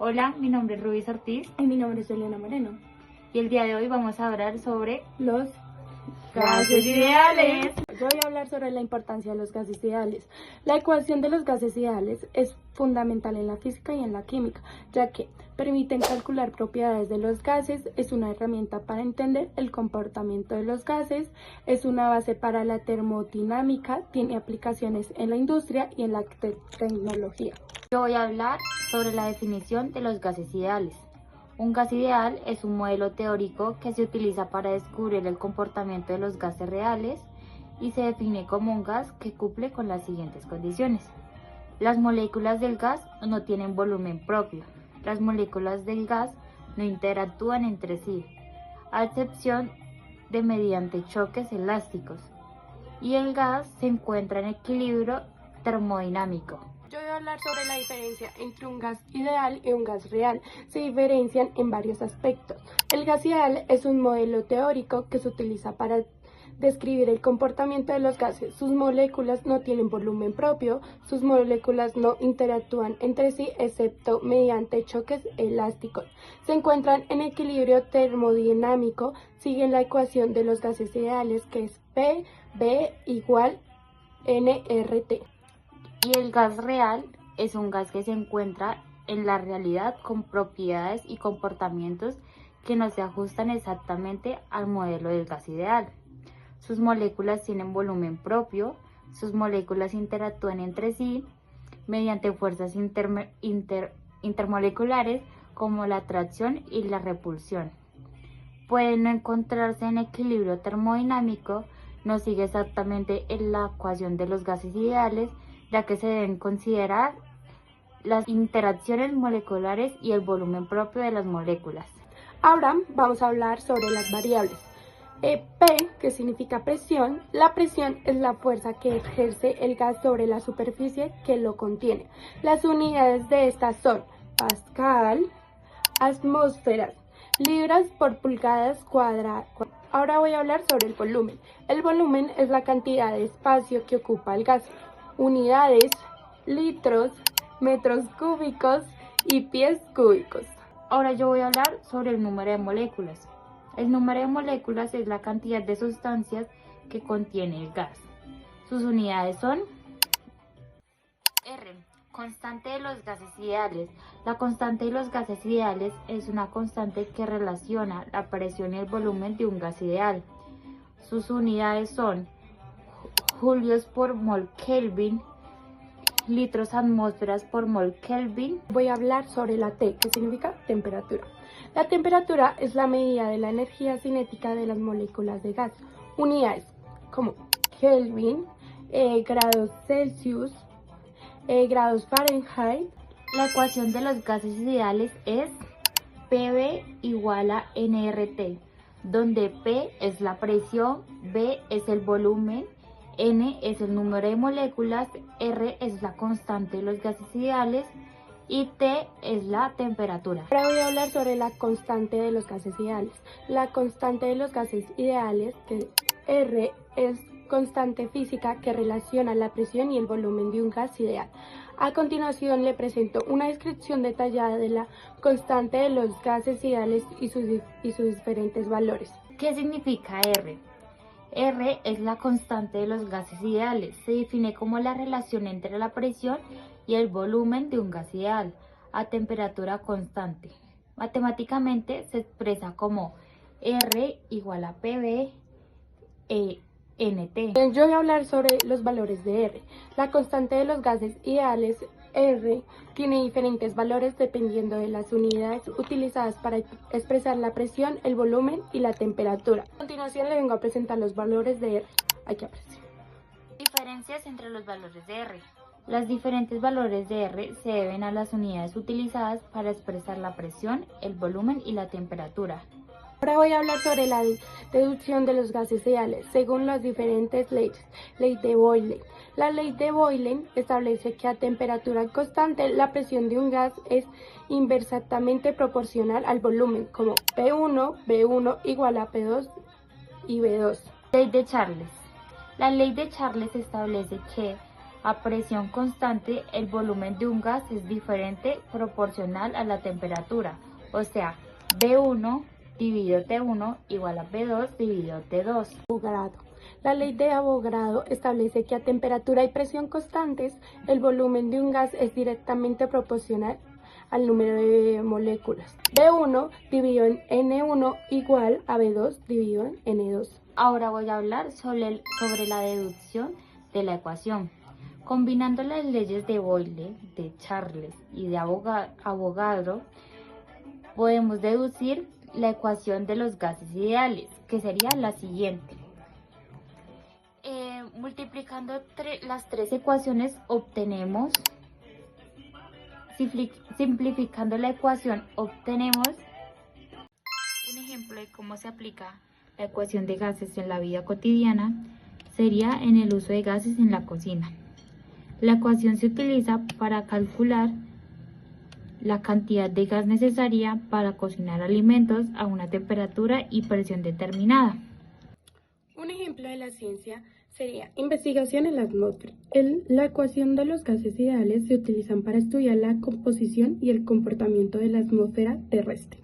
Hola, mi nombre es Rubis Ortiz Y mi nombre es Eliana Moreno. y el día de hoy vamos a hablar sobre Los gases ideales. Yo voy a hablar sobre la importancia de los gases ideales. La ecuación de los gases ideales es fundamental en la física y en la química, ya que permiten calcular propiedades de los gases, es una herramienta para entender el comportamiento de los gases, es una base para la termodinámica, tiene aplicaciones en la industria y en la tecnología. Yo voy a hablar sobre la definición de los gases ideales. Un gas ideal es un modelo teórico que se utiliza para descubrir el comportamiento de los gases reales y se define como un gas que cumple con las siguientes condiciones. Las moléculas del gas no tienen volumen propio. Las moléculas del gas no interactúan entre sí, a excepción de mediante choques elásticos. Y el gas se encuentra en equilibrio termodinámico. Yo voy a hablar sobre la diferencia entre un gas ideal y un gas real. Se diferencian en varios aspectos. El gas ideal es un modelo teórico que se utiliza para describir el comportamiento de los gases. Sus moléculas no tienen volumen propio, sus moléculas no interactúan entre sí excepto mediante choques elásticos. Se encuentran en equilibrio termodinámico, siguen la ecuación de los gases ideales que es PV igual nRT. Y el gas real es un gas que se encuentra en la realidad con propiedades y comportamientos que no se ajustan exactamente al modelo del gas ideal. Sus moléculas tienen volumen propio, sus moléculas interactúan entre sí mediante fuerzas intermoleculares como la atracción y la repulsión. Pueden no encontrarse en equilibrio termodinámico, no sigue exactamente en la ecuación de los gases ideales, ya que se deben considerar las interacciones moleculares y el volumen propio de las moléculas. Ahora vamos a hablar sobre las variables. P, que significa presión. La presión es la fuerza que ejerce el gas sobre la superficie que lo contiene. Las unidades de estas son pascal, atmósferas, libras por pulgadas cuadradas. Ahora voy a hablar sobre el volumen. El volumen es la cantidad de espacio que ocupa el gas. Unidades, litros, metros cúbicos y pies cúbicos. Ahora yo voy a hablar sobre el número de moléculas. El número de moléculas es la cantidad de sustancias que contiene el gas. Sus unidades son R, constante de los gases ideales. La constante de los gases ideales es una constante que relaciona la presión y el volumen de un gas ideal. Sus unidades son julios por mol Kelvin, litros atmósferas por mol Kelvin. Voy a hablar sobre la T, que significa temperatura. La temperatura es la medida de la energía cinética de las moléculas de gas. Unidades como Kelvin, grados Celsius, grados Fahrenheit. La ecuación de los gases ideales es PV igual a nRT, donde P es la presión, V es el volumen, N es el número de moléculas, R es la constante de los gases ideales y T es la temperatura. Ahora voy a hablar sobre la constante de los gases ideales. La constante de los gases ideales, que R, es constante física que relaciona la presión y el volumen de un gas ideal. A continuación le presento una descripción detallada de la constante de los gases ideales y sus diferentes valores. ¿Qué significa R? R es la constante de los gases ideales. Se define como la relación entre la presión y el volumen de un gas ideal a temperatura constante. Matemáticamente se expresa como R igual a PV NT. Yo voy a hablar sobre los valores de R. La constante de los gases ideales R tiene diferentes valores dependiendo de las unidades utilizadas para expresar la presión, el volumen y la temperatura. A continuación le vengo a presentar los valores de R. Aquí aparece. Diferencias entre los valores de R. Los diferentes valores de R se deben a las unidades utilizadas para expresar la presión, el volumen y la temperatura. Ahora voy a hablar sobre la reducción de los gases ideales según las diferentes leyes. Ley de Boyle. La ley de Boyle establece que a temperatura constante la presión de un gas es inversamente proporcional al volumen, como P1 igual a P2 y V2. Ley de Charles. La ley de Charles establece que A presión constante, el volumen de un gas es diferente proporcional a la temperatura, o sea, B1 dividido T1 igual a B2 dividido T2. Avogadro. La ley de Avogadro establece que a temperatura y presión constantes, el volumen de un gas es directamente proporcional al número de moléculas. B1 dividido en N1 igual a B2 dividido en N2. Ahora voy a hablar sobre la deducción de la ecuación. Combinando las leyes de Boyle, de Charles y de Avogadro, podemos deducir la ecuación de los gases ideales, que sería la siguiente. Multiplicando las tres ecuaciones obtenemos, simplificando la ecuación obtenemos un ejemplo de cómo se aplica la ecuación de gases en la vida cotidiana sería en el uso de gases en la cocina. La ecuación se utiliza para calcular la cantidad de gas necesaria para cocinar alimentos a una temperatura y presión determinada. Un ejemplo de la ciencia sería investigación en la atmósfera. La ecuación de los gases ideales se utilizan para estudiar la composición y el comportamiento de la atmósfera terrestre.